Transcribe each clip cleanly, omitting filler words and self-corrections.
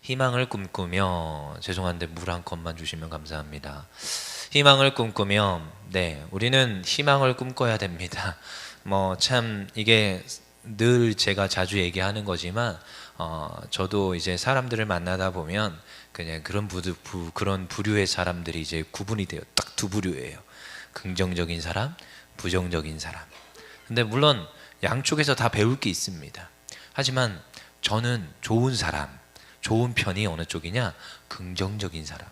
희망을 꿈꾸며, 죄송한데 물 한 컵만 주시면 감사합니다. 희망을 꿈꾸며, 네, 우리는 희망을 꿈꿔야 됩니다. 뭐 참 이게 늘 제가 자주 얘기하는 거지만, 저도 이제 사람들을 만나다 보면 그냥 그런 부류의 사람들이 이제 구분이 돼요. 딱 두 부류예요. 긍정적인 사람, 부정적인 사람. 근데 물론 양쪽에서 다 배울 게 있습니다. 하지만 저는 좋은 사람, 좋은 편이 어느 쪽이냐? 긍정적인 사람,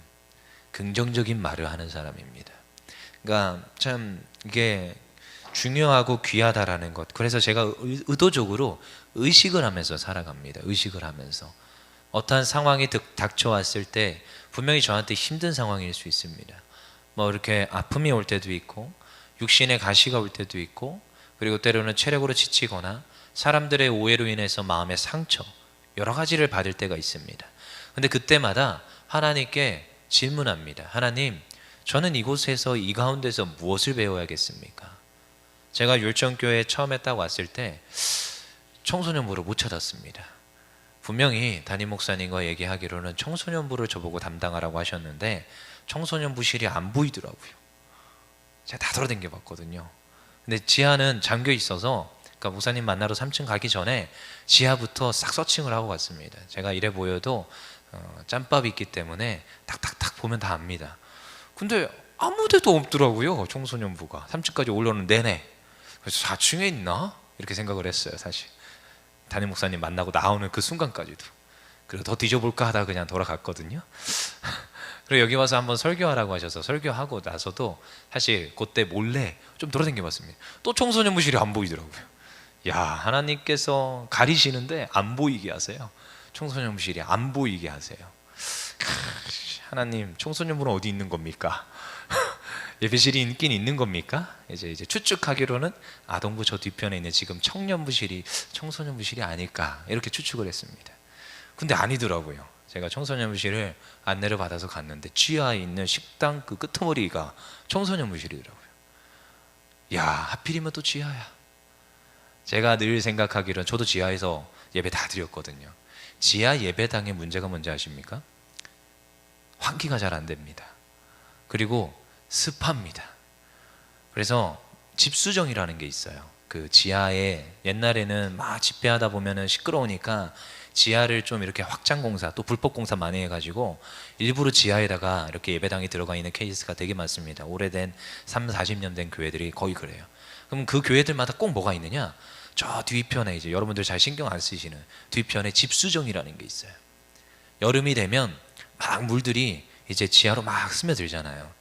긍정적인 말을 하는 사람입니다. 그러니까 참 이게 중요하고 귀하다라는 것. 그래서 제가 의도적으로 의식을 하면서 살아갑니다. 의식을 하면서 어떠한 상황이 닥쳐왔을 때 분명히 저한테 힘든 상황일 수 있습니다. 뭐 이렇게 아픔이 올 때도 있고, 육신의 가시가 올 때도 있고, 그리고 때로는 체력으로 지치거나 사람들의 오해로 인해서 마음의 상처, 여러 가지를 받을 때가 있습니다. 근데 그때마다 하나님께 질문합니다. 하나님, 저는 이곳에서, 이 가운데서 무엇을 배워야겠습니까? 제가 율정교회에 처음에 딱 왔을 때 청소년부를 못 찾았습니다. 분명히 담임 목사님과 얘기하기로는 청소년부를 저보고 담당하라고 하셨는데 청소년부실이 안 보이더라고요. 제가 다 돌아다녀 봤거든요. 근데 지하는 잠겨 있어서, 그러니까 목사님 만나러 3층 가기 전에 지하부터 싹 서칭을 하고 갔습니다. 제가 이래 보여도 짬밥이 있기 때문에 탁탁탁 보면 다 압니다. 근데 아무 데도 없더라고요. 청소년부가 3층까지 올라오는 내내. 그래서 4층에 있나? 이렇게 생각을 했어요. 사실 담임 목사님 만나고 나오는 그 순간까지도. 그래서 더 뒤져볼까 하다가 그냥 돌아갔거든요. 그리고 여기 와서 한번 설교하라고 하셔서 설교하고 나서도 사실 그때 몰래 좀 돌아다녀 봤습니다. 또 청소년부실이 안 보이더라고요. 야, 하나님께서 가리시는데 안 보이게 하세요. 청소년부실이 안 보이게 하세요. 하나님, 청소년부는 어디 있는 겁니까? 예배실이 있긴 있는 겁니까? 이제 추측하기로는 아동부 저 뒤편에 있는 지금 청소년부실이 아닐까, 이렇게 추측을 했습니다. 근데 아니더라고요. 제가 청소년부실을 안내를 받아서 갔는데 지하에 있는 식당 그 끄트머리가 청소년부실이더라고요. 야, 하필이면 또 지하야. 제가 늘 생각하기로는, 저도 지하에서 예배 다 드렸거든요. 지하 예배당의 문제가 뭔지 아십니까? 환기가 잘 안 됩니다. 그리고 습합니다. 그래서 집수정이라는 게 있어요. 그 지하에 옛날에는 막 집회하다 보면은 시끄러우니까 지하를 좀 이렇게 확장공사, 또 불법공사 많이 해가지고 일부러 지하에다가 이렇게 예배당이 들어가 있는 케이스가 되게 많습니다. 오래된 30-40년 된 교회들이 거의 그래요. 그럼 그 교회들마다 꼭 뭐가 있느냐? 저 뒤편에, 이제 여러분들 잘 신경 안 쓰시는 뒤편에 집수정이라는 게 있어요. 여름이 되면 막 물들이 이제 지하로 막 스며들잖아요.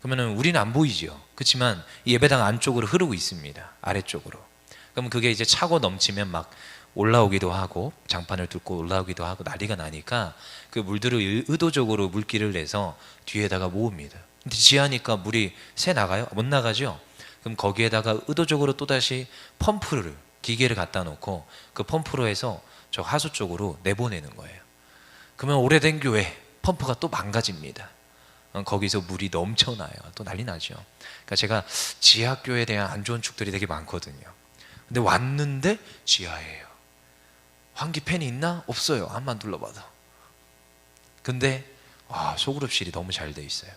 그러면은 우리는 안 보이지요. 그렇지만 이 예배당 안쪽으로 흐르고 있습니다. 아래쪽으로. 그럼 그게 이제 차고 넘치면 막 올라오기도 하고, 장판을 뚫고 올라오기도 하고 난리가 나니까 그 물들을 의도적으로 물기를 내서 뒤에다가 모읍니다. 근데 지하니까 물이 새 나가요? 못 나가죠? 그럼 거기에다가 의도적으로 또다시 기계를 갖다 놓고 그 펌프로 해서 저 하수 쪽으로 내보내는 거예요. 그러면 오래된 교회 펌프가 또 망가집니다. 거기서 물이 넘쳐나요. 또 난리 나죠. 그러니까 제가 지하교회에 대한 안 좋은 축들이 되게 많거든요. 근데 왔는데 지하예요. 환기팬이 있나? 없어요. 안만 둘러봐도. 근데 소그룹실이 너무 잘 돼 있어요.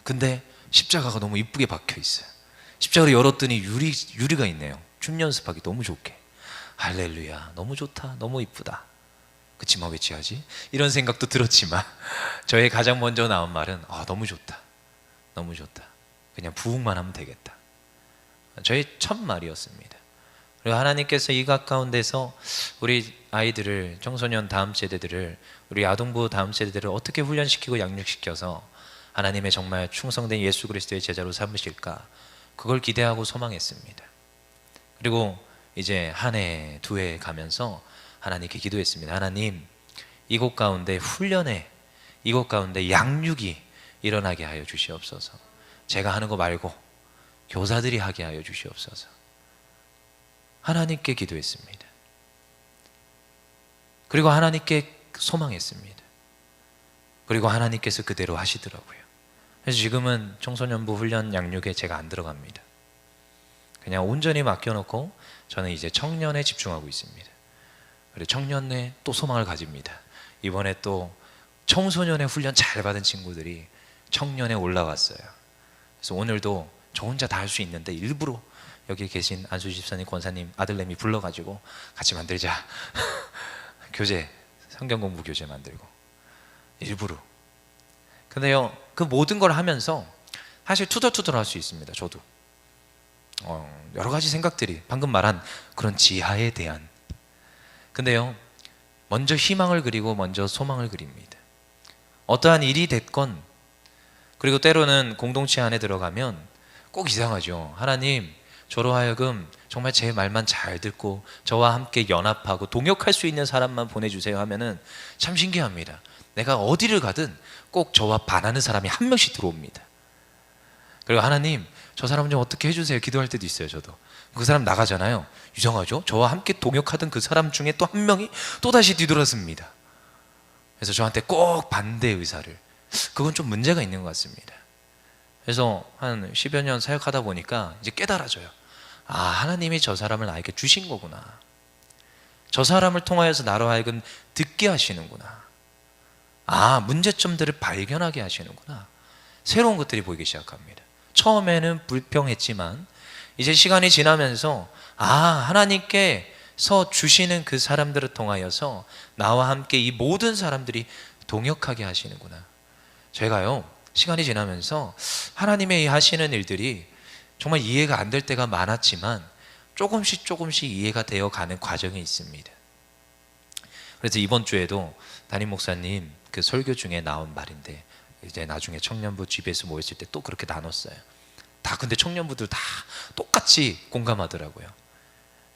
근데 십자가가 너무 이쁘게 박혀 있어요. 십자가를 열었더니 유리가 있네요. 춤 연습하기 너무 좋게. 할렐루야, 너무 좋다, 너무 이쁘다. 그치만 왜 지하지? 이런 생각도 들었지만 저의 가장 먼저 나온 말은 너무 좋다, 너무 좋다. 그냥 부흥만 하면 되겠다. 저의 첫 말이었습니다. 그리고 하나님께서 이 가까운데서 우리 아이들을, 청소년 다음 세대들을, 우리 아동부 다음 세대들을 어떻게 훈련시키고 양육시켜서 하나님의 정말 충성된 예수 그리스도의 제자로 삼으실까, 그걸 기대하고 소망했습니다. 그리고 이제 한 해, 두 해 가면서 하나님께 기도했습니다. 하나님, 이곳 가운데 훈련에, 이곳 가운데 양육이 일어나게 하여 주시옵소서. 제가 하는 거 말고 교사들이 하게 하여 주시옵소서. 하나님께 기도했습니다. 그리고 하나님께 소망했습니다. 그리고 하나님께서 그대로 하시더라고요. 그래서 지금은 청소년부 훈련 양육에 제가 안 들어갑니다. 그냥 온전히 맡겨놓고 저는 이제 청년에 집중하고 있습니다. 그리고 청년에 또 소망을 가집니다. 이번에 또 청소년의 훈련 잘 받은 친구들이 청년에 올라왔어요. 그래서 오늘도 저 혼자 다 할 수 있는데 일부러 여기 계신 안수 집사님, 권사님, 아들내미 불러가지고 같이 만들자. 교재, 성경 공부 교재 만들고 일부러. 근데요, 그 모든 걸 하면서 사실 투덜투덜 할 수 있습니다. 저도 여러 가지 생각들이, 방금 말한 그런 지하에 대한. 근데요, 먼저 희망을 그리고 먼저 소망을 그립니다. 어떠한 일이 됐건, 그리고 때로는 공동체 안에 들어가면 꼭 이상하죠. 하나님, 저로 하여금 정말 제 말만 잘 듣고 저와 함께 연합하고 동역할 수 있는 사람만 보내주세요 하면은 참 신기합니다. 내가 어디를 가든 꼭 저와 반하는 사람이 한 명씩 들어옵니다. 그리고 하나님, 저 사람 좀 어떻게 해주세요 기도할 때도 있어요. 저도 그 사람 나가잖아요. 이상하죠? 저와 함께 동역하던 그 사람 중에 또 한 명이 또다시 뒤돌아섭니다. 그래서 저한테 꼭 반대 의사를, 그건 좀 문제가 있는 것 같습니다. 그래서 한 10여 년 사역하다 보니까 이제 깨달아져요. 아, 하나님이 저 사람을 나에게 주신 거구나. 저 사람을 통하여서 나로 하여금 듣게 하시는구나. 아, 문제점들을 발견하게 하시는구나. 새로운 것들이 보이기 시작합니다. 처음에는 불평했지만 이제 시간이 지나면서 아, 하나님께서 주시는 그 사람들을 통하여서 나와 함께 이 모든 사람들이 동역하게 하시는구나. 제가요, 시간이 지나면서 하나님의 이 하시는 일들이 정말 이해가 안 될 때가 많았지만 조금씩 이해가 되어가는 과정이 있습니다. 그래서 이번 주에도 담임 목사님 그 설교 중에 나온 말인데, 이제 나중에 청년부 GBS 모였을 때 또 그렇게 나눴어요. 다 근데 청년부들 다 똑같이 공감하더라고요.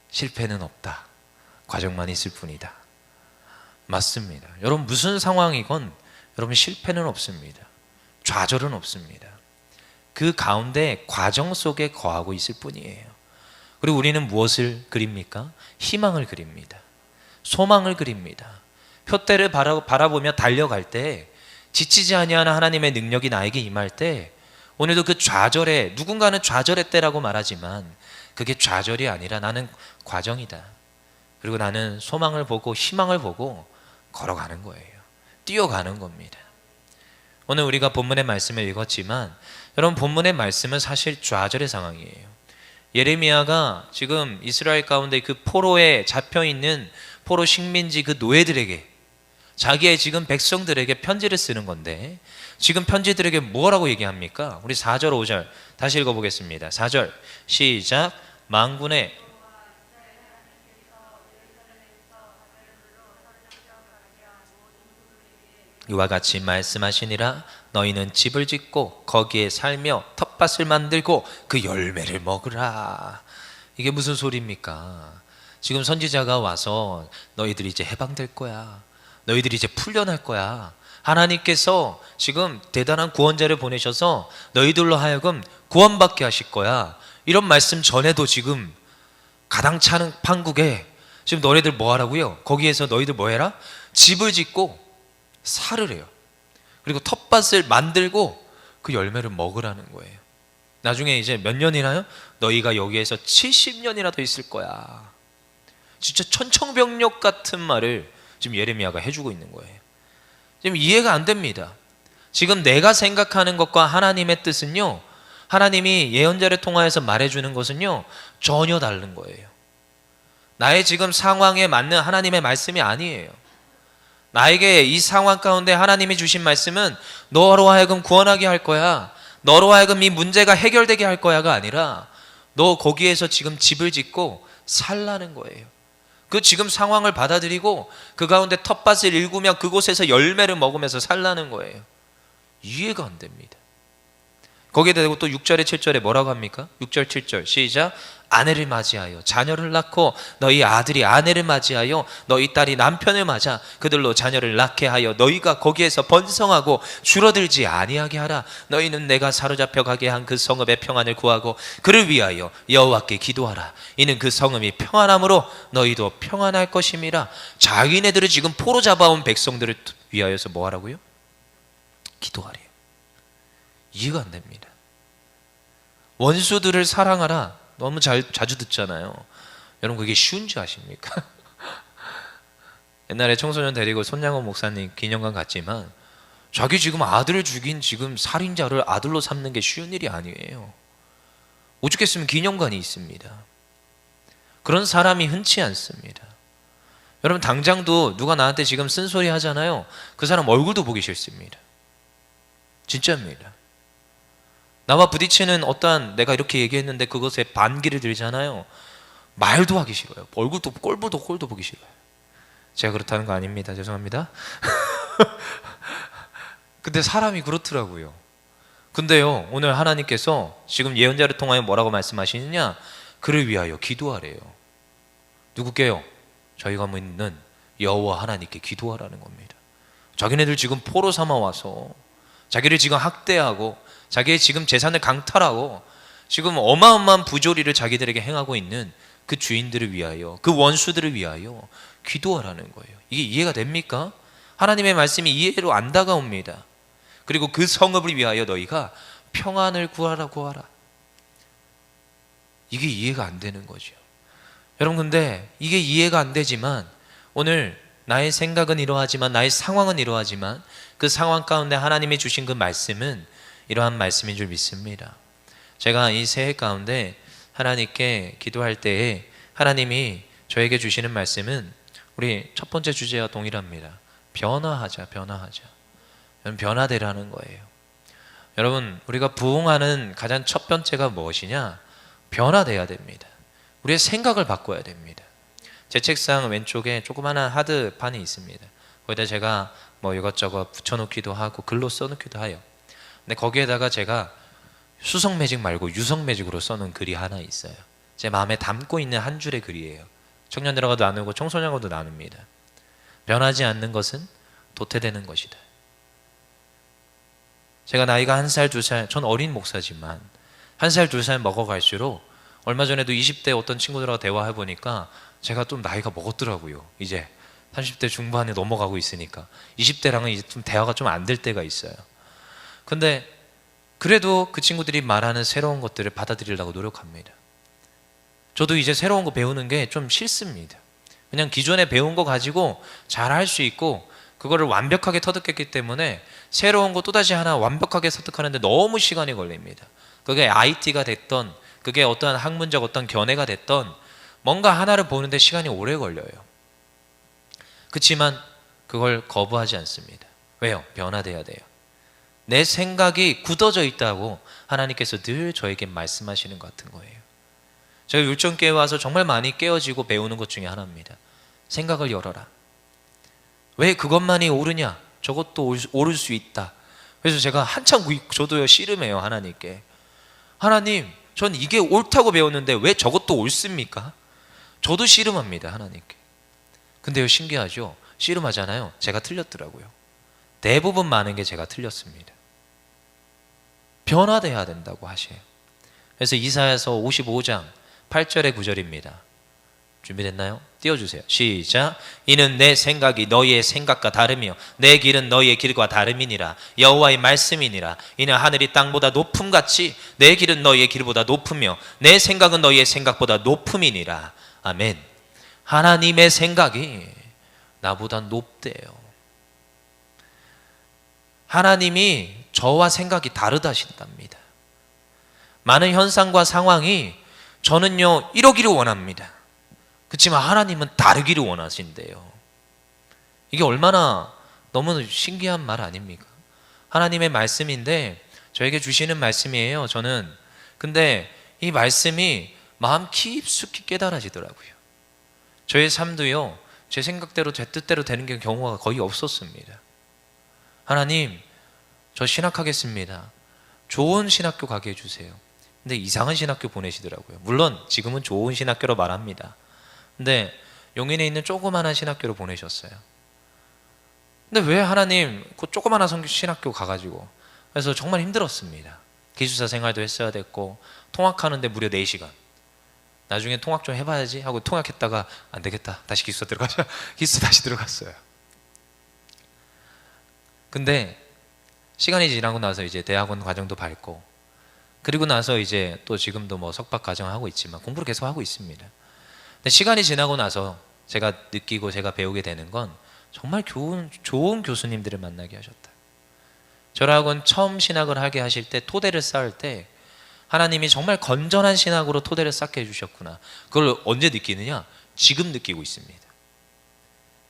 실패는 없다. 과정만 있을 뿐이다. 맞습니다. 여러분, 무슨 상황이건 여러분 실패는 없습니다. 좌절은 없습니다. 그 가운데 과정 속에 거하고 있을 뿐이에요. 그리고 우리는 무엇을 그립니까? 희망을 그립니다. 소망을 그립니다. 표대를 바라보며 달려갈 때, 지치지 아니하는 하나님의 능력이 나에게 임할 때, 오늘도 그 좌절에, 누군가는 좌절의 때라고 말하지만 그게 좌절이 아니라 나는 과정이다. 그리고 나는 소망을 보고 희망을 보고 걸어가는 거예요. 뛰어가는 겁니다. 오늘 우리가 본문의 말씀을 읽었지만 여러분, 본문의 말씀은 사실 좌절의 상황이에요. 예레미야가 지금 이스라엘 가운데 그 포로에 잡혀있는 포로 식민지 그 노예들에게, 자기의 지금 백성들에게 편지를 쓰는 건데, 지금 편지들에게 뭐라고 얘기합니까? 우리 4절 5절 다시 읽어보겠습니다. 4절 시작. 만군의 이와 같이 말씀하시니라. 너희는 집을 짓고 거기에 살며 텃밭을 만들고 그 열매를 먹으라. 이게 무슨 소리입니까? 지금 선지자가 와서 너희들이 이제 해방될 거야, 너희들이 이제 풀려날 거야, 하나님께서 지금 대단한 구원자를 보내셔서 너희들로 하여금 구원받게 하실 거야, 이런 말씀 전에도 지금 가당찮은 판국에 지금 너희들 뭐 하라고요? 거기에서 너희들 뭐 해라? 집을 짓고 살을 해요. 그리고 텃밭을 만들고 그 열매를 먹으라는 거예요. 나중에 이제 몇 년이나요? 너희가 여기에서 70년이나 더 있을 거야. 진짜 천청병력 같은 말을 지금 예레미야가 해주고 있는 거예요. 지금 이해가 안 됩니다. 지금 내가 생각하는 것과 하나님의 뜻은요, 하나님이 예언자를 통하여서 말해주는 것은요 전혀 다른 거예요. 나의 지금 상황에 맞는 하나님의 말씀이 아니에요. 나에게 이 상황 가운데 하나님이 주신 말씀은 너로 하여금 구원하게 할 거야, 너로 하여금 이 문제가 해결되게 할 거야가 아니라 너 거기에서 지금 집을 짓고 살라는 거예요. 그 지금 상황을 받아들이고 그 가운데 텃밭을 일구며 그곳에서 열매를 먹으면서 살라는 거예요. 이해가 안 됩니다. 거기에 대고 또 6절에 7절에 뭐라고 합니까? 6절 7절 시작. 아내를 맞이하여 자녀를 낳고 너희 아들이 아내를 맞이하여 너희 딸이 남편을 맞아 그들로 자녀를 낳게 하여 너희가 거기에서 번성하고 줄어들지 아니하게 하라. 너희는 내가 사로잡혀 가게 한 그 성읍의 평안을 구하고 그를 위하여 여호와께 기도하라. 이는 그 성읍이 평안함으로 너희도 평안할 것임이라. 자기네들을 지금 포로 잡아온 백성들을 위하여서 뭐 하라고요? 기도하래요. 이해가 안 됩니다. 원수들을 사랑하라. 너무 자주 듣잖아요. 여러분, 그게 쉬운 줄 아십니까? 옛날에 청소년 데리고 손양원 목사님 기념관 갔지만 자기 지금 아들을 죽인 지금 살인자를 아들로 삼는 게 쉬운 일이 아니에요. 오죽했으면 기념관이 있습니다. 그런 사람이 흔치 않습니다. 여러분 당장도 누가 나한테 지금 쓴소리 하잖아요. 그 사람 얼굴도 보기 싫습니다. 진짜입니다. 나와 부딪히는 어떠한 내가 이렇게 얘기했는데 그것에 반기를 들잖아요. 말도 하기 싫어요. 얼굴도 꼴도 보기 싫어요. 제가 그렇다는 거 아닙니다. 죄송합니다. 근데 사람이 그렇더라고요. 근데요 오늘 하나님께서 지금 예언자를 통하여 뭐라고 말씀하시느냐, 그를 위하여 기도하래요. 누구께요? 저희가 믿는 여호와 하나님께 기도하라는 겁니다. 자기네들 지금 포로 삼아와서 자기를 지금 학대하고 자기의 지금 재산을 강탈하고 지금 어마어마한 부조리를 자기들에게 행하고 있는 그 주인들을 위하여, 그 원수들을 위하여 기도하라는 거예요. 이게 이해가 됩니까? 하나님의 말씀이 이해로 안 다가옵니다. 그리고 그 성읍을 위하여 너희가 평안을 구하라. 이게 이해가 안 되는 거죠. 여러분 근데 이게 이해가 안 되지만 오늘 나의 생각은 이러하지만 나의 상황은 이러하지만 그 상황 가운데 하나님이 주신 그 말씀은 이러한 말씀인 줄 믿습니다. 제가 이 새해 가운데 하나님께 기도할 때에 하나님이 저에게 주시는 말씀은 우리 첫 번째 주제와 동일합니다. 변화하자. 변화되라는 거예요. 여러분 우리가 부흥하는 가장 첫 번째가 무엇이냐? 변화돼야 됩니다. 우리의 생각을 바꿔야 됩니다. 제 책상 왼쪽에 조그마한 하드판이 있습니다. 거기다 제가 뭐 이것저것 붙여놓기도 하고 글로 써놓기도 해요. 근데 거기에다가 제가 수성 매직 말고 유성 매직으로 써놓은 글이 하나 있어요. 제 마음에 담고 있는 한 줄의 글이에요. 청년들하고도 나누고 청소년하고도 나눕니다. 변하지 않는 것은 도태되는 것이다. 제가 나이가 1살, 2살, 전 어린 목사지만 1살, 2살 먹어갈수록 얼마 전에도 20대 어떤 친구들하고 대화해보니까 제가 좀 나이가 먹었더라고요. 이제 30대 중반에 넘어가고 있으니까 20대랑은 이제 좀 대화가 좀 안 될 때가 있어요. 근데 그래도 그 친구들이 말하는 새로운 것들을 받아들이려고 노력합니다. 저도 이제 새로운 거 배우는 게 좀 싫습니다. 그냥 기존에 배운 거 가지고 잘 할 수 있고 그거를 완벽하게 터득했기 때문에 새로운 거 또다시 하나 완벽하게 습득하는데 너무 시간이 걸립니다. 그게 IT가 됐던, 그게 어떠한 학문적 어떤 견해가 됐던 뭔가 하나를 보는데 시간이 오래 걸려요. 그렇지만 그걸 거부하지 않습니다. 왜요? 변화돼야 돼요. 내 생각이 굳어져 있다고 하나님께서 늘 저에게 말씀하시는 것 같은 거예요. 제가 율정교회 와서 정말 많이 깨어지고 배우는 것 중에 하나입니다. 생각을 열어라. 왜 그것만이 옳으냐? 저것도 옳을 수 있다. 그래서 제가 한참 저도요 씨름해요 하나님께. 하나님, 전 이게 옳다고 배웠는데 왜 저것도 옳습니까? 저도 씨름합니다 하나님께. 근데요 신기하죠? 씨름하잖아요. 제가 틀렸더라고요. 대부분 많은 게 제가 틀렸습니다. 변화돼야 된다고 하셔요. 그래서 이사야서 55장 8절의 9절입니다. 준비됐나요? 띄워주세요. 시작. 이는 내 생각이 너희의 생각과 다르며 내 길은 너희의 길과 다름이니라. 여호와의 말씀이니라. 이는 하늘이 땅보다 높음같이 내 길은 너희의 길보다 높으며 내 생각은 너희의 생각보다 높음이니라. 아멘. 하나님의 생각이 나보다 높대요. 하나님이 저와 생각이 다르다신답니다. 많은 현상과 상황이 저는요 이러기를 원합니다. 그렇지만 하나님은 다르기를 원하신대요. 이게 얼마나 너무 신기한 말 아닙니까? 하나님의 말씀인데 저에게 주시는 말씀이에요. 저는 근데 이 말씀이 마음 깊숙이 깨달아지더라고요. 저의 삶도요 제 생각대로 제 뜻대로 되는 경우가 거의 없었습니다. 하나님, 저 신학하겠습니다. 좋은 신학교 가게 해주세요. 근데 이상한 신학교 보내시더라고요. 물론 지금은 좋은 신학교로 말합니다. 근데 용인에 있는 조그마한 신학교로 보내셨어요. 근데 왜 하나님 그 조그마한 신학교 가가지고, 그래서 정말 힘들었습니다. 기숙사 생활도 했어야 됐고 통학하는데 무려 4시간. 나중에 통학 좀 해봐야지 하고 통학했다가 안 되겠다 다시 기숙사 들어가자. 기숙사 다시 들어갔어요. 근데 시간이 지나고 나서 이제 대학원 과정도 밟고, 그리고 나서 이제 또 지금도 뭐 석박 과정 하고 있지만 공부를 계속 하고 있습니다. 근데 시간이 지나고 나서 제가 느끼고 제가 배우게 되는 건 정말 좋은 교수님들을 만나게 하셨다. 저라고는 처음 신학을 하게 하실 때, 토대를 쌓을 때 하나님이 정말 건전한 신학으로 토대를 쌓게 해주셨구나. 그걸 언제 느끼느냐? 지금 느끼고 있습니다.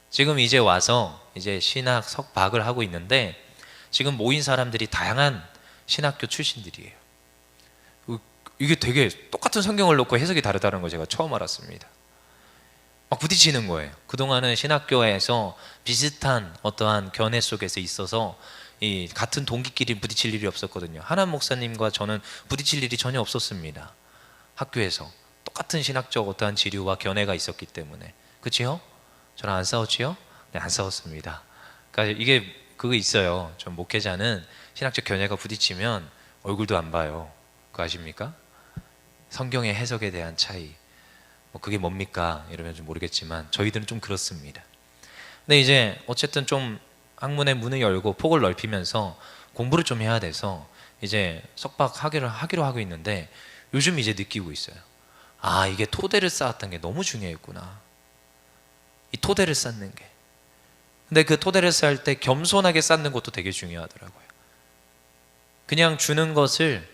지금 이제 와서 이제 신학 석박을 하고 있는데, 지금 모인 사람들이 다양한 신학교 출신들이에요. 이게 되게 똑같은 성경을 놓고 해석이 다르다는 거 제가 처음 알았습니다. 막 부딪히는 거예요. 그동안은 신학교에서 비슷한 어떠한 견해 속에서 있어서 이 같은 동기끼리 부딪힐 일이 없었거든요. 하남 목사님과 저는 부딪힐 일이 전혀 없었습니다. 학교에서 똑같은 신학적 어떠한 지류와 견해가 있었기 때문에. 그치요? 저랑 안 싸웠지요? 네, 안 싸웠습니다. 그러니까 이게 그거 있어요. 좀 목회자는 신학적 견해가 부딪히면 얼굴도 안 봐요. 그거 아십니까? 성경의 해석에 대한 차이. 뭐 그게 뭡니까? 이러면 좀 모르겠지만 저희들은 좀 그렇습니다. 근데 이제 어쨌든 좀 학문의 문을 열고 폭을 넓히면서 공부를 좀 해야 돼서 이제 석박하기로 하고 있는데, 요즘 이제 느끼고 있어요. 아, 이게 토대를 쌓았던 게 너무 중요했구나. 이 토대를 쌓는 게. 근데 그 토대를 쌓을 때 겸손하게 쌓는 것도 되게 중요하더라고요. 그냥 주는 것을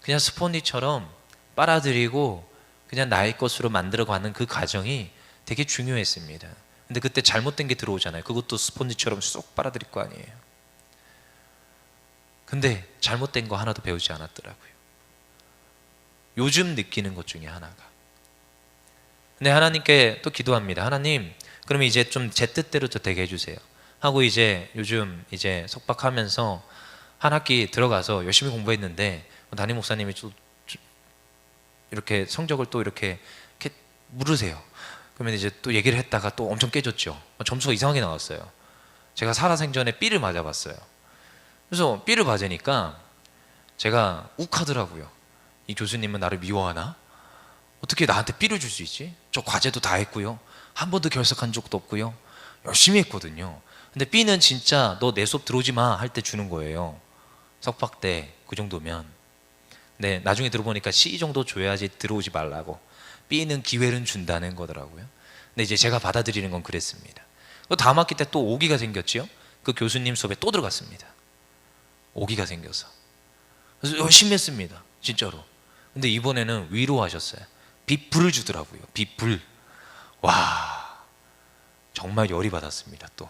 그냥 스폰지처럼 빨아들이고 그냥 나의 것으로 만들어가는 그 과정이 되게 중요했습니다. 근데 그때 잘못된 게 들어오잖아요. 그것도 스폰지처럼 쏙 빨아들일 거 아니에요. 근데 잘못된 거 하나도 배우지 않았더라고요. 요즘 느끼는 것 중에 하나가. 근데 하나님께 또 기도합니다. 하나님, 그러면 이제 좀 제 뜻대로 저 되게 해주세요 하고, 이제 요즘 이제 석박하면서 한 학기 들어가서 열심히 공부했는데 담임 목사님이 좀 이렇게 성적을 또 이렇게 물으세요. 그러면 이제 또 얘기를 했다가 또 엄청 깨졌죠. 점수가 이상하게 나왔어요. 제가 살아생전에 B를 맞아봤어요. 그래서 B를 맞으니까 제가 욱하더라고요. 이 교수님은 나를 미워하나? 어떻게 나한테 B를 줄 수 있지? 저 과제도 다 했고요, 한 번도 결석한 적도 없고요, 열심히 했거든요. 근데 B는 진짜 너 내 수업 들어오지 마 할 때 주는 거예요. 석박 때 그 정도면. 네, 나중에 들어보니까 C 정도 줘야지 들어오지 말라고. B는 기회는 준다는 거더라고요. 근데 이제 제가 받아들이는 건 그랬습니다. 다음 학기 때 또 오기가 생겼지요. 그 교수님 수업에 또 들어갔습니다. 오기가 생겨서. 그래서 열심히 했습니다, 진짜로. 근데 이번에는 위로하셨어요. B불을 주더라고요. B불. 와, 정말 열이 받았습니다. 또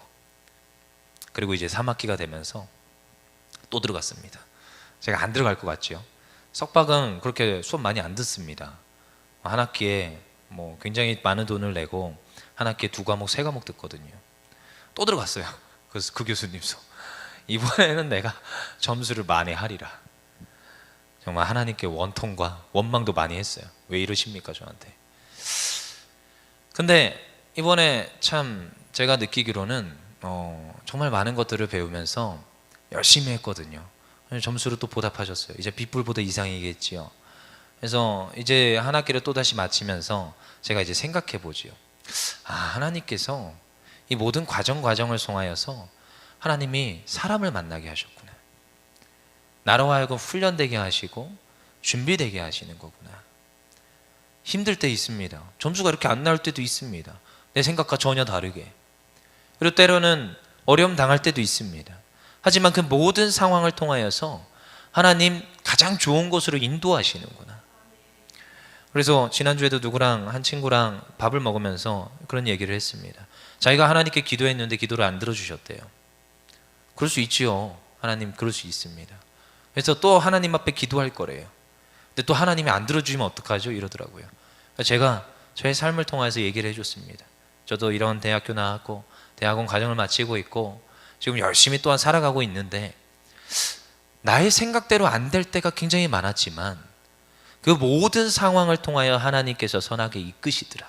그리고 이제 3학기가 되면서 또 들어갔습니다. 제가 안 들어갈 것 같죠? 석박은 그렇게 수업 많이 안 듣습니다. 한 학기에 뭐 굉장히 많은 돈을 내고 한 학기에 2과목, 3과목 듣거든요. 또 들어갔어요. 그래서 그 교수님 수업. 이번에는 내가 점수를 만회하리라. 정말 하나님께 원통과 원망도 많이 했어요. 왜 이러십니까 저한테? 근데 이번에 참 제가 느끼기로는 정말 많은 것들을 배우면서 열심히 했거든요. 점수를 또 보답하셨어요. 이제 B뿔보다 이상이겠지요. 그래서 이제 한 학기를 또다시 마치면서 제가 이제 생각해 보지요. 아, 하나님께서 이 모든 과정을 통하여서 하나님이 사람을 만나게 하셨구나. 나로 하여금 훈련되게 하시고 준비되게 하시는 거구나. 힘들 때 있습니다. 점수가 이렇게 안 나올 때도 있습니다. 내 생각과 전혀 다르게. 그리고 때로는 어려움 당할 때도 있습니다. 하지만 그 모든 상황을 통하여서 하나님 가장 좋은 곳으로 인도하시는구나. 그래서 지난주에도 누구랑 한 친구랑 밥을 먹으면서 그런 얘기를 했습니다. 자기가 하나님께 기도했는데 기도를 안 들어주셨대요. 그럴 수 있지요. 하나님 그럴 수 있습니다. 그래서 또 하나님 앞에 기도할 거래요. 근데 또 하나님이 안 들어주시면 어떡하죠? 이러더라고요. 제가 저의 삶을 통해서 얘기를 해줬습니다. 저도 이런 대학교 나왔고 대학원 과정을 마치고 있고 지금 열심히 또한 살아가고 있는데 나의 생각대로 안 될 때가 굉장히 많았지만 그 모든 상황을 통하여 하나님께서 선하게 이끄시더라.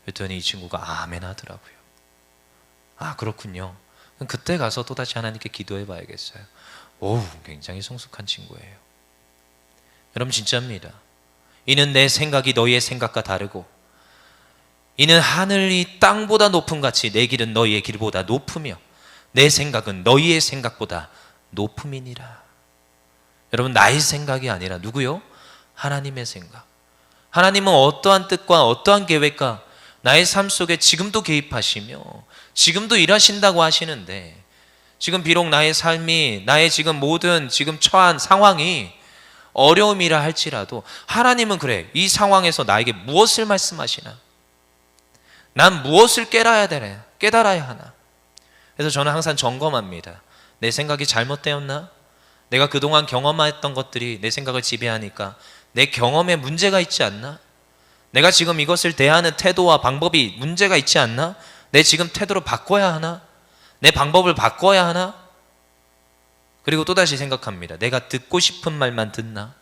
그랬더니 이 친구가 아멘 하더라고요. 아, 그렇군요. 그때 가서 또다시 하나님께 기도해 봐야겠어요. 오, 굉장히 성숙한 친구예요. 여러분 진짜입니다. 이는 내 생각이 너희의 생각과 다르고 이는 하늘이 땅보다 높음 같이 내 길은 너희의 길보다 높으며 내 생각은 너희의 생각보다 높음이니라. 여러분 나의 생각이 아니라 누구요? 하나님의 생각. 하나님은 어떠한 뜻과 어떠한 계획과 나의 삶 속에 지금도 개입하시며 지금도 일하신다고 하시는데, 지금 비록 나의 삶이, 나의 지금 모든 지금 처한 상황이 어려움이라 할지라도 하나님은 그래, 이 상황에서 나에게 무엇을 말씀하시나? 난 무엇을 깨달아야 하나? 그래서 저는 항상 점검합니다. 내 생각이 잘못되었나? 내가 그동안 경험했던 것들이 내 생각을 지배하니까 내 경험에 문제가 있지 않나? 내가 지금 이것을 대하는 태도와 방법이 문제가 있지 않나? 내 지금 태도를 바꿔야 하나? 내 방법을 바꿔야 하나? 그리고 또다시 생각합니다. 내가 듣고 싶은 말만 듣나?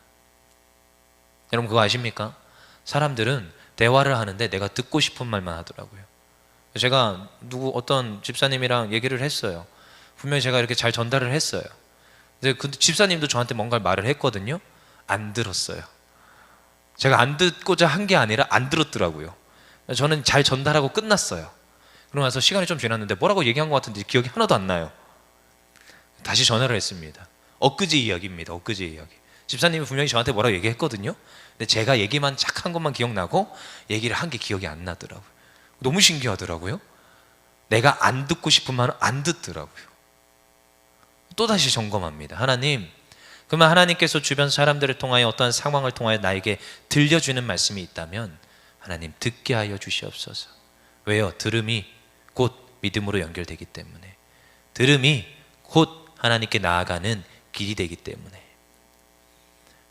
여러분 그거 아십니까? 사람들은 대화를 하는데 내가 듣고 싶은 말만 하더라고요. 제가 어떤 집사님이랑 얘기를 했어요. 분명히 제가 이렇게 잘 전달을 했어요. 근데 그 집사님도 저한테 뭔가 말을 했거든요. 안 들었어요. 제가 안 듣고자 한 게 아니라 안 들었더라고요. 저는 잘 전달하고 끝났어요. 그러고 나서 시간이 좀 지났는데 뭐라고 얘기한 것 같은데 기억이 하나도 안 나요. 다시 전화를 했습니다. 엊그제 이야기입니다. 엊그제 이야기. 집사님이 분명히 저한테 뭐라고 얘기했거든요. 근데 제가 얘기만 착 한 것만 기억나고 얘기를 한 게 기억이 안 나더라고요. 너무 신기하더라고요. 내가 안 듣고 싶은 말은 안 듣더라고요. 또다시 점검합니다. 하나님, 그러면 하나님께서 주변 사람들을 통하여 어떠한 상황을 통하여 나에게 들려주는 말씀이 있다면 하나님 듣게 하여 주시옵소서. 왜요? 들음이 곧 믿음으로 연결되기 때문에, 들음이 곧 하나님께 나아가는 길이 되기 때문에.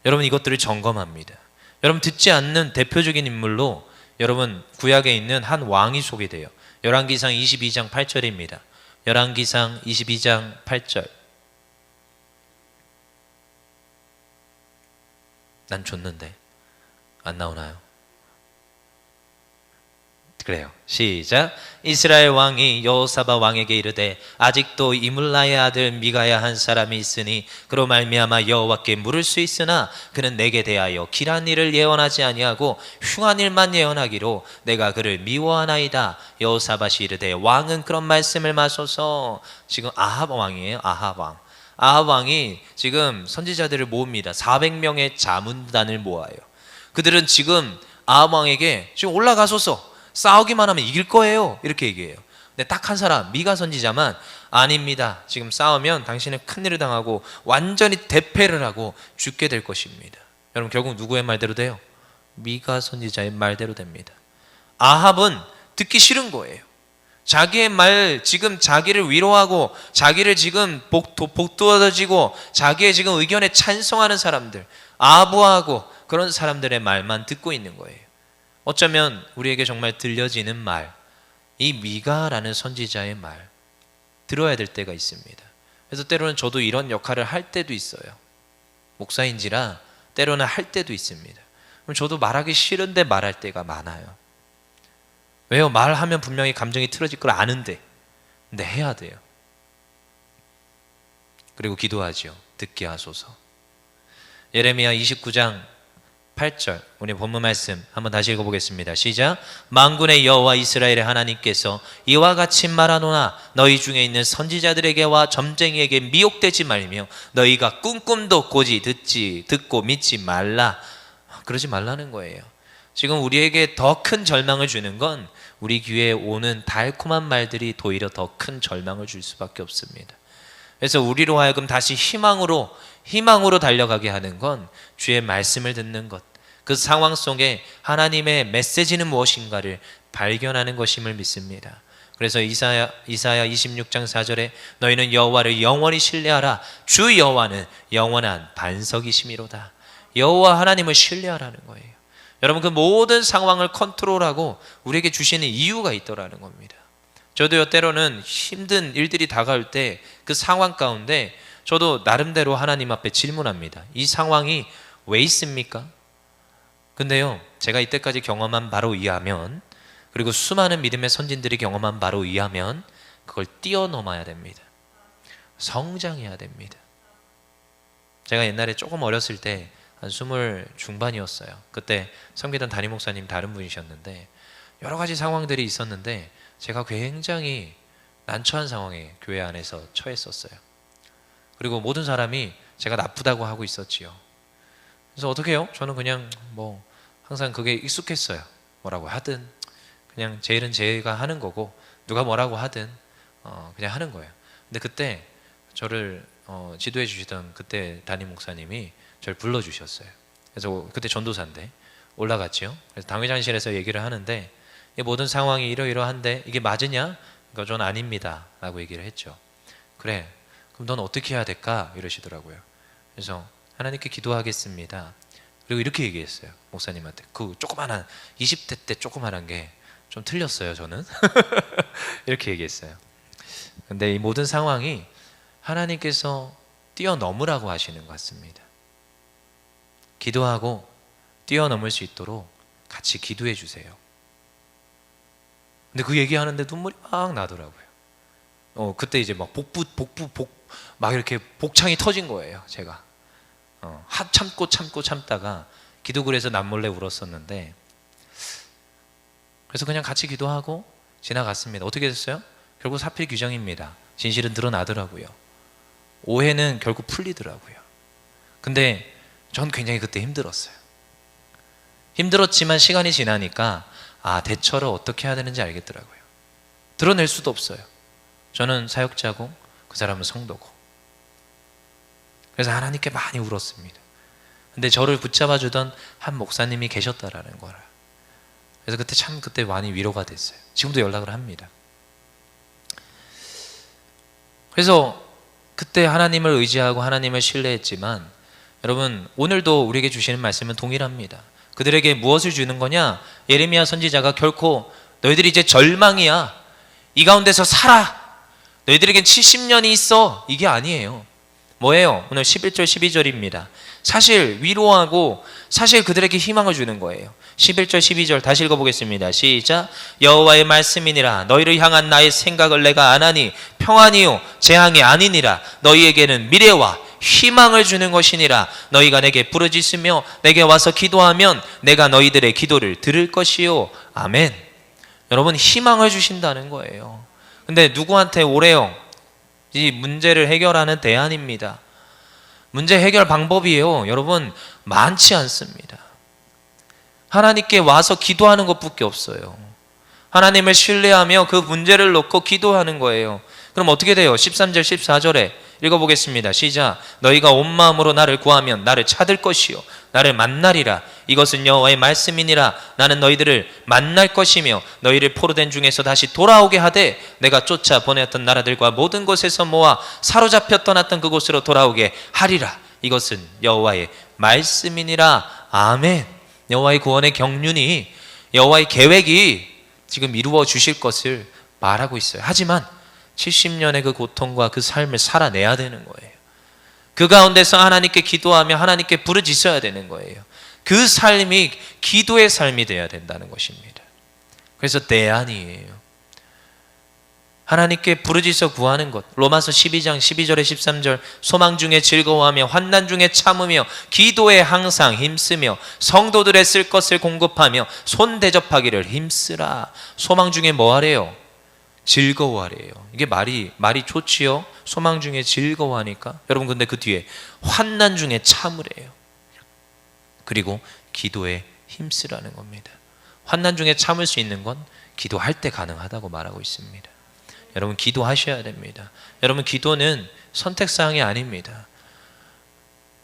여러분 이것들을 점검합니다. 여러분 듣지 않는 대표적인 인물로 여러분 구약에 있는 한 왕이 소개돼요. 열왕기상 22장 8절입니다. 열왕기상 22장 8절. 난 줬는데 안 나오나요? 그래요. 시작. 이스라엘 왕이 여호사밧 왕에게 이르되 아직도 이물라의 아들 미가야 한 사람이 있으니 그로 말미암아 여호와께 물을 수 있으나 그는 내게 대하여 길한 일을 예언하지 아니하고 흉한 일만 예언하기로 내가 그를 미워하나이다. 여호사밧이 이르되 왕은 그런 말씀을 마소서. 지금 아합 왕이에요. 아합 왕. 아합 왕이 지금 선지자들을 모읍니다. 400명의 자문단을 모아요. 그들은 지금 아합 왕에게 지금 올라가소서, 싸우기만 하면 이길 거예요, 이렇게 얘기해요. 근데 딱 한 사람, 미가 선지자만 아닙니다. 지금 싸우면 당신은 큰일을 당하고 완전히 대패를 하고 죽게 될 것입니다. 여러분 결국 누구의 말대로 돼요? 미가 선지자의 말대로 됩니다. 아합은 듣기 싫은 거예요. 자기의 말, 지금 자기를 위로하고 자기를 지금 복돋아지고 자기의 지금 의견에 찬성하는 사람들, 아부하고 그런 사람들의 말만 듣고 있는 거예요. 어쩌면 우리에게 정말 들려지는 말, 이 미가라는 선지자의 말 들어야 될 때가 있습니다. 그래서 때로는 저도 이런 역할을 할 때도 있어요. 목사인지라 때로는 할 때도 있습니다. 그럼 저도 말하기 싫은데 말할 때가 많아요. 왜요? 말하면 분명히 감정이 틀어질 걸 아는데, 근데 해야 돼요. 그리고 기도하죠. 듣게 하소서. 예레미야 29장 8절, 우리 본문 말씀 한번 다시 읽어보겠습니다. 시작. 만군의 여호와 이스라엘의 하나님께서 이와 같이 말하노나 너희 중에 있는 선지자들에게와 점쟁이에게 미혹되지 말며 너희가 꿈꿈도 고지 듣고 믿지 말라. 그러지 말라는 거예요. 지금 우리에게 더 큰 절망을 주는 건 우리 귀에 오는 달콤한 말들이 오히려 더 큰 절망을 줄 수밖에 없습니다. 그래서 우리로 하여금 다시 희망으로 달려가게 하는 건 주의 말씀을 듣는 것, 그 상황 속에 하나님의 메시지는 무엇인가를 발견하는 것임을 믿습니다. 그래서 이사야 26장 4절에 너희는 여호와를 영원히 신뢰하라. 주 여호와는 영원한 반석이심이로다. 여호와 하나님을 신뢰하라는 거예요. 여러분 그 모든 상황을 컨트롤하고 우리에게 주시는 이유가 있더라는 겁니다. 저도요 때로는 힘든 일들이 다가올 때 그 상황 가운데 저도 나름대로 하나님 앞에 질문합니다. 이 상황이 왜 있습니까? 근데요 제가 이때까지 경험한 바로 이해하면, 그리고 수많은 믿음의 선진들이 경험한 바로 이해하면 그걸 뛰어넘어야 됩니다. 성장해야 됩니다. 제가 옛날에 조금 어렸을 때 한 20 중반이었어요. 그때 성기단 담임 목사님 다른 분이셨는데 여러 가지 상황들이 있었는데 제가 굉장히 난처한 상황에 교회 안에서 처했었어요. 그리고 모든 사람이 제가 나쁘다고 하고 있었지요. 그래서 어떻게 해요? 저는 그냥 항상 그게 익숙했어요. 뭐라고 하든 그냥 제 일은 제가 하는 거고 누가 뭐라고 하든 그냥 하는 거예요. 근데 그때 저를 지도해 주시던 그때 담임 목사님이 저를 불러주셨어요. 그래서 그때 전도사인데 올라갔죠. 그래서 당회장실에서 얘기를 하는데 이 모든 상황이 이러이러한데 이게 맞으냐? 그러니까 저는 아닙니다 라고 얘기를 했죠. 그래, 그럼 넌 어떻게 해야 될까? 이러시더라고요. 그래서 하나님께 기도하겠습니다. 그리고 이렇게 얘기했어요. 목사님한테 그 조그만한 20대 때 조그만한 게 좀 틀렸어요 저는. 이렇게 얘기했어요. 근데 이 모든 상황이 하나님께서 뛰어넘으라고 하시는 것 같습니다. 기도하고 뛰어넘을 수 있도록 같이 기도해 주세요. 근데 그 얘기하는데 눈물이 막 나더라고요. 그때 이제 막 막 이렇게 복창이 터진 거예요. 제가 참다가 기도글에서 남몰래 울었었는데, 그래서 그냥 같이 기도하고 지나갔습니다. 어떻게 됐어요? 결국 사필 규정입니다. 진실은 드러나더라고요. 오해는 결국 풀리더라고요. 근데 전 굉장히 그때 힘들었어요. 힘들었지만 시간이 지나니까 대처를 어떻게 해야 되는지 알겠더라고요. 드러낼 수도 없어요. 저는 사역자고 그 사람은 성도고. 그래서 하나님께 많이 울었습니다. 근데 저를 붙잡아 주던 한 목사님이 계셨다라는 거라. 그래서 그때 많이 위로가 됐어요. 지금도 연락을 합니다. 그래서 그때 하나님을 의지하고 하나님을 신뢰했지만, 여러분 오늘도 우리에게 주시는 말씀은 동일합니다. 그들에게 무엇을 주는 거냐? 예레미야 선지자가 결코 너희들이 이제 절망이야, 이 가운데서 살아, 너희들에겐 70년이 있어, 이게 아니에요. 뭐예요? 오늘 11절 12절입니다. 사실 위로하고 사실 그들에게 희망을 주는 거예요. 11절 12절 다시 읽어보겠습니다. 시작. 여호와의 말씀이니라. 너희를 향한 나의 생각을 내가 아나니 평안이요 재앙이 아니니라. 너희에게는 미래와 희망을 주는 것이니라. 너희가 내게 부르짖으며 내게 와서 기도하면 내가 너희들의 기도를 들을 것이요. 아멘. 여러분, 희망을 주신다는 거예요. 근데 누구한테 오래요? 이 문제를 해결하는 대안입니다. 문제 해결 방법이에요. 여러분, 많지 않습니다. 하나님께 와서 기도하는 것밖에 없어요. 하나님을 신뢰하며 그 문제를 놓고 기도하는 거예요. 그럼 어떻게 돼요? 13절 14절에 읽어보겠습니다. 시작. 너희가 온 마음으로 나를 구하면 나를 찾을 것이요 나를 만나리라. 이것은 여호와의 말씀이니라. 나는 너희들을 만날 것이며 너희를 포로된 중에서 다시 돌아오게 하되 내가 쫓아 보내었던 나라들과 모든 곳에서 모아 사로잡혀 떠났던 그곳으로 돌아오게 하리라. 이것은 여호와의 말씀이니라. 아멘. 여호와의 구원의 경륜이, 여호와의 계획이 지금 이루어 주실 것을 말하고 있어요. 하지만 70년의 그 고통과 그 삶을 살아내야 되는 거예요. 그 가운데서 하나님께 기도하며 하나님께 부르짖어야 되는 거예요. 그 삶이 기도의 삶이 되어야 된다는 것입니다. 그래서 대안이에요. 하나님께 부르짖어 구하는 것. 로마서 12장 12절에 13절. 소망 중에 즐거워하며 환난 중에 참으며 기도에 항상 힘쓰며 성도들의 쓸 것을 공급하며 손 대접하기를 힘쓰라. 소망 중에 뭐 하래요? 즐거워하래요. 이게 말이 좋지요? 소망 중에 즐거워하니까. 여러분, 근데 그 뒤에 환난 중에 참으래요. 그리고 기도에 힘쓰라는 겁니다. 환난 중에 참을 수 있는 건 기도할 때 가능하다고 말하고 있습니다. 여러분, 기도하셔야 됩니다. 여러분, 기도는 선택사항이 아닙니다.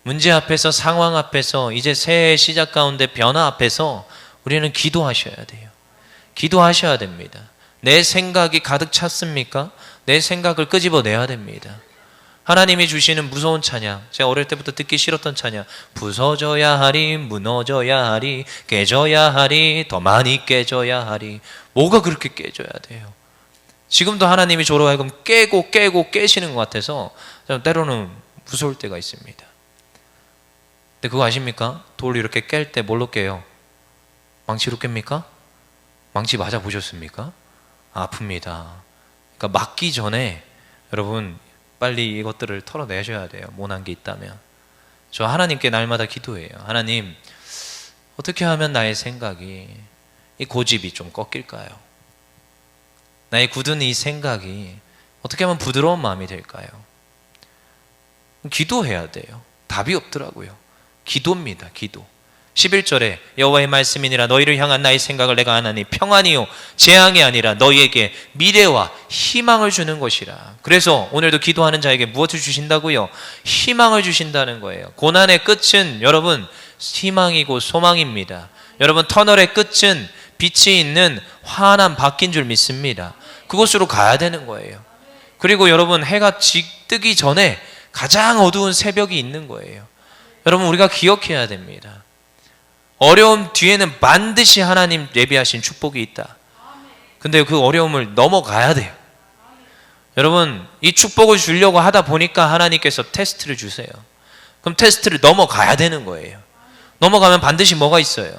문제 앞에서, 상황 앞에서, 이제 새해 시작 가운데 변화 앞에서 우리는 기도하셔야 돼요. 기도하셔야 됩니다. 내 생각이 가득 찼습니까? 내 생각을 끄집어내야 됩니다. 하나님이 주시는 무서운 찬양, 제가 어릴 때부터 듣기 싫었던 찬양, 부서져야 하리, 무너져야 하리, 깨져야 하리, 더 많이 깨져야 하리. 뭐가 그렇게 깨져야 돼요? 지금도 하나님이 저로 하여금 깨고 깨시는 것 같아서 때로는 무서울 때가 있습니다. 근데 그거 아십니까? 돌 이렇게 깰 때 뭘로 깨요? 망치로 깹니까? 망치 맞아 보셨습니까? 아픕니다. 그러니까 맞기 전에 여러분 빨리 이것들을 털어내셔야 돼요. 모난 게 있다면. 저 하나님께 날마다 기도해요. 하나님, 어떻게 하면 나의 생각이, 이 고집이 좀 꺾일까요? 나의 굳은 이 생각이 어떻게 하면 부드러운 마음이 될까요? 기도해야 돼요. 답이 없더라고요. 기도입니다. 기도. 11절에 여호와의 말씀이니라 너희를 향한 나의 생각을 내가 아나니 평안이요 재앙이 아니라 너희에게 미래와 희망을 주는 것이라. 그래서 오늘도 기도하는 자에게 무엇을 주신다고요? 희망을 주신다는 거예요. 고난의 끝은 여러분 희망이고 소망입니다. 여러분 터널의 끝은 빛이 있는 환한 밖인 줄 믿습니다. 그곳으로 가야 되는 거예요. 그리고 여러분 해가 뜨기 전에 가장 어두운 새벽이 있는 거예요. 여러분 우리가 기억해야 됩니다. 어려움 뒤에는 반드시 하나님 예비하신 축복이 있다. 근데 그 어려움을 넘어가야 돼요. 여러분 이 축복을 주려고 하다 보니까 하나님께서 테스트를 주세요. 그럼 테스트를 넘어가야 되는 거예요. 넘어가면 반드시 뭐가 있어요?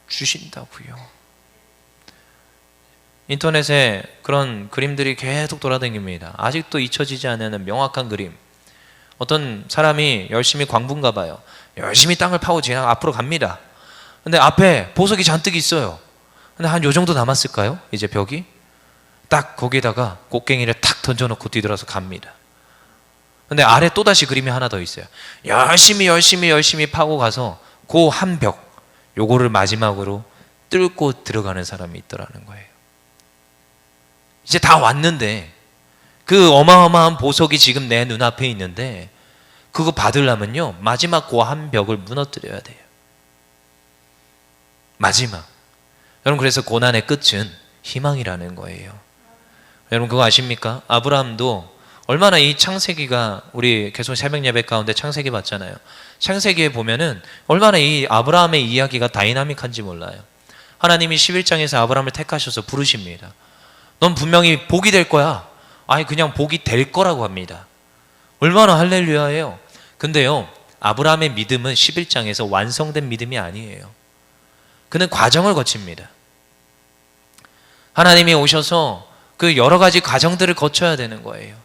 주신다고요. 인터넷에 그런 그림들이 계속 돌아다닙니다. 아직도 잊혀지지 않는 명확한 그림. 어떤 사람이 열심히 광부인가 봐요. 열심히 땅을 파고 지나 앞으로 갑니다. 근데 앞에 보석이 잔뜩 있어요. 근데 한 요 정도 남았을까요? 이제 벽이 딱 거기다가 곡괭이를 탁 던져놓고 뒤돌아서 갑니다. 근데 아래 또다시 그림이 하나 더 있어요. 열심히 파고 가서 그 한 벽 요거를 마지막으로 뚫고 들어가는 사람이 있더라는 거예요. 이제 다 왔는데 그 어마어마한 보석이 지금 내 눈앞에 있는데 그거 받으려면요 마지막 그 한 벽을 무너뜨려야 돼요. 마지막. 여러분 그래서 고난의 끝은 희망이라는 거예요. 여러분 그거 아십니까? 아브라함도 얼마나 이 창세기가 우리 계속 새벽 예배 가운데 창세기 봤잖아요. 창세기에 보면은 얼마나 이 아브라함의 이야기가 다이나믹한지 몰라요. 하나님이 11장에서 아브라함을 택하셔서 부르십니다. 넌 분명히 복이 될 거야. 아니 그냥 복이 될 거라고 합니다. 얼마나 할렐루야예요. 근데요 아브라함의 믿음은 11장에서 완성된 믿음이 아니에요. 그는 과정을 거칩니다. 하나님이 오셔서 그 여러 가지 과정들을 거쳐야 되는 거예요.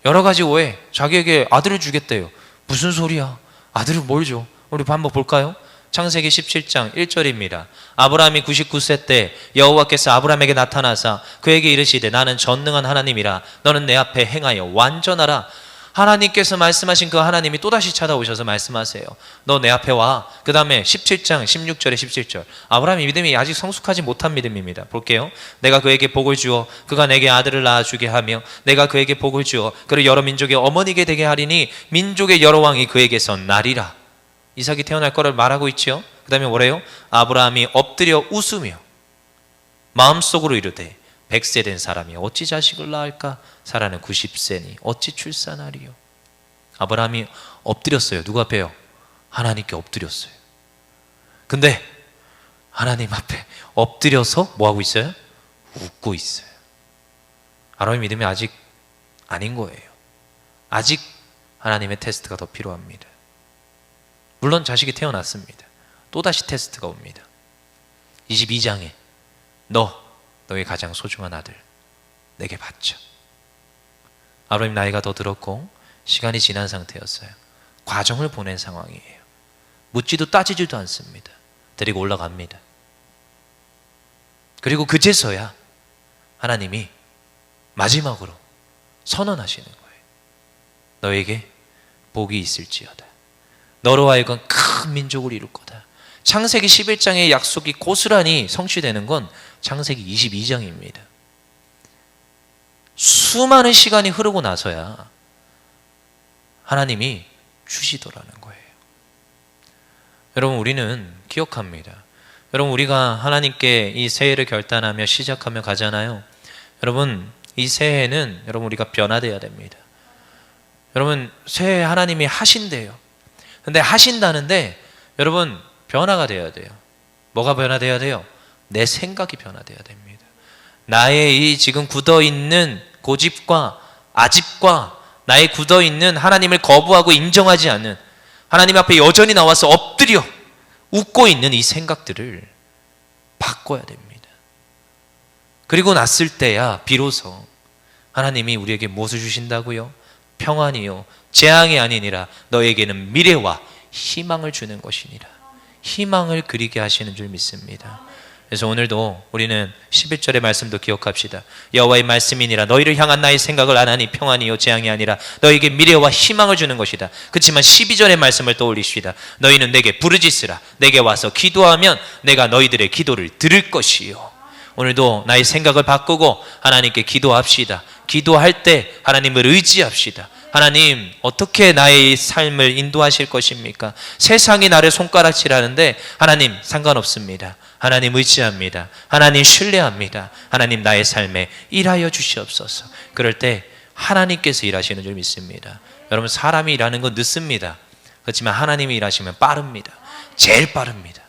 여러 가지 오해. 자기에게 아들을 주겠대요. 무슨 소리야? 아들을 뭘 줘? 우리 한번 볼까요? 창세기 17장 1절입니다. 아브라함이 99세 때 여호와께서 아브라함에게 나타나사 그에게 이르시되 나는 전능한 하나님이라 너는 내 앞에 행하여 완전하라. 하나님께서 말씀하신 그 하나님이 또다시 찾아오셔서 말씀하세요. 너 내 앞에 와. 그 다음에 17장 16절에 17절 아브라함의 믿음이 아직 성숙하지 못한 믿음입니다. 볼게요. 내가 그에게 복을 주어 그가 내게 아들을 낳아주게 하며 내가 그에게 복을 주어 그를 여러 민족의 어머니게 되게 하리니 민족의 여러 왕이 그에게서 나리라. 이삭이 태어날 거를 말하고 있죠. 그 다음에 뭐래요? 아브라함이 엎드려 웃으며 마음속으로 이르되 100세 된 사람이 어찌 자식을 낳을까? 사라는 90세니 어찌 출산하리요? 아브라함이 엎드렸어요. 누구 앞에요? 하나님께 엎드렸어요. 근데 하나님 앞에 엎드려서 뭐하고 있어요? 웃고 있어요. 아브라함의 믿음이 아직 아닌 거예요. 아직 하나님의 테스트가 더 필요합니다. 물론 자식이 태어났습니다. 또다시 테스트가 옵니다. 22장에 너의 가장 소중한 아들 내게 바쳐. 아브라함 나이가 더 들었고 시간이 지난 상태였어요. 과정을 보낸 상황이에요. 묻지도 따지지도 않습니다. 데리고 올라갑니다. 그리고 그제서야 하나님이 마지막으로 선언하시는 거예요. 너에게 복이 있을지어다. 너로 하여금 큰 민족을 이룰 거다. 창세기 11장의 약속이 고스란히 성취되는 건 창세기 22장입니다. 수많은 시간이 흐르고 나서야 하나님이 주시더라는 거예요. 여러분 우리는 기억합니다. 여러분 우리가 하나님께 이 새해를 결단하며 시작하며 가잖아요. 여러분 이 새해는 여러분 우리가 변화되어야 됩니다. 여러분 새해 하나님이 하신대요. 근데 하신다는데 여러분 변화가 되어야 돼요. 뭐가 변화되어야 돼요? 내 생각이 변화되어야 됩니다. 나의 이 지금 굳어있는 고집과 아집과 나의 굳어있는 하나님을 거부하고 인정하지 않는 하나님 앞에 여전히 나와서 엎드려 웃고 있는 이 생각들을 바꿔야 됩니다. 그리고 났을 때야 비로소 하나님이 우리에게 무엇을 주신다고요? 평안이요 재앙이 아니니라 너에게는 미래와 희망을 주는 것이니라. 희망을 그리게 하시는 줄 믿습니다. 그래서 오늘도 우리는 11절의 말씀도 기억합시다. 여호와의 말씀이니라 너희를 향한 나의 생각을 아나니 평안이요 재앙이 아니라 너희에게 미래와 희망을 주는 것이다. 그렇지만 12절의 말씀을 떠올리십시다. 너희는 내게 부르짖으라. 내게 와서 기도하면 내가 너희들의 기도를 들을 것이요. 오늘도 나의 생각을 바꾸고 하나님께 기도합시다. 기도할 때 하나님을 의지합시다. 하나님 어떻게 나의 삶을 인도하실 것입니까? 세상이 나를 손가락질하는데 하나님 상관없습니다. 하나님 의지합니다. 하나님 신뢰합니다. 하나님 나의 삶에 일하여 주시옵소서. 그럴 때 하나님께서 일하시는 줄 믿습니다. 여러분 사람이 일하는 건 늦습니다. 그렇지만 하나님이 일하시면 빠릅니다. 제일 빠릅니다.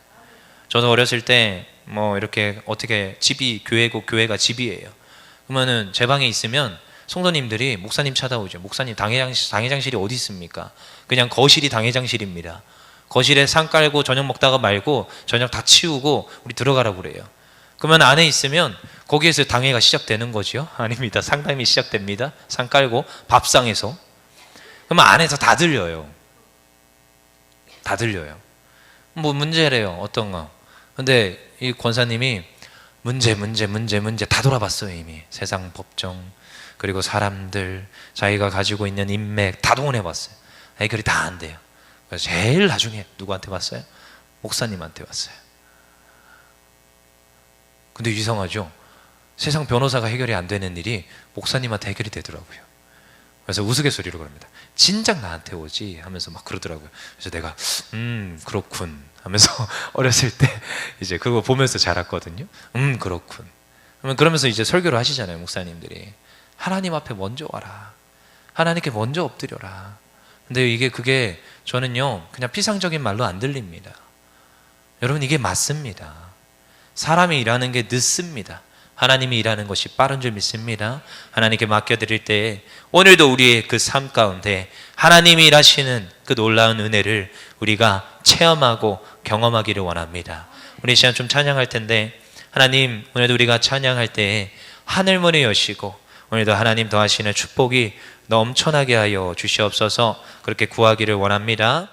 저도 어렸을 때 이렇게 어떻게 집이 교회고 교회가 집이에요. 그러면은 제 방에 있으면 성도님들이 목사님 찾아오죠. 목사님 당회장실이 어디 있습니까? 그냥 거실이 당회장실입니다. 거실에 상 깔고 저녁 먹다가 말고 저녁 다 치우고 우리 들어가라고 그래요. 그러면 안에 있으면 거기에서 당회가 시작되는 거죠. 아닙니다. 상담이 시작됩니다. 상 깔고 밥상에서. 그러면 안에서 다 들려요. 다 들려요. 문제래요. 어떤 거. 근데 이 권사님이 문제 다 돌아봤어요. 이미 세상 법정 그리고 사람들 자기가 가지고 있는 인맥 다 동원해봤어요. 해결이 다 안 돼요. 그래서 제일 나중에 누구한테 왔어요? 목사님한테 왔어요. 근데 이상하죠. 세상 변호사가 해결이 안 되는 일이 목사님한테 해결이 되더라고요. 그래서 우스갯소리로 그럽니다. 진작 나한테 오지 하면서 막 그러더라고요. 그래서 내가 그렇군 하면서 어렸을 때 이제 그거 보면서 자랐거든요. 그렇군. 그러면서 이제 설교를 하시잖아요. 목사님들이 하나님 앞에 먼저 와라. 하나님께 먼저 엎드려라. 근데 그게 저는요 그냥 피상적인 말로 안 들립니다. 여러분 이게 맞습니다. 사람이 일하는 게 늦습니다. 하나님이 일하는 것이 빠른 줄 믿습니다. 하나님께 맡겨드릴 때 오늘도 우리의 그 삶 가운데 하나님이 일하시는 그 놀라운 은혜를 우리가 체험하고 경험하기를 원합니다. 우리 시간 좀 찬양할 텐데 하나님 오늘도 우리가 찬양할 때 하늘 문을 여시고 오늘도 하나님 더하시는 축복이 넘쳐나게 하여 주시옵소서. 그렇게 구하기를 원합니다.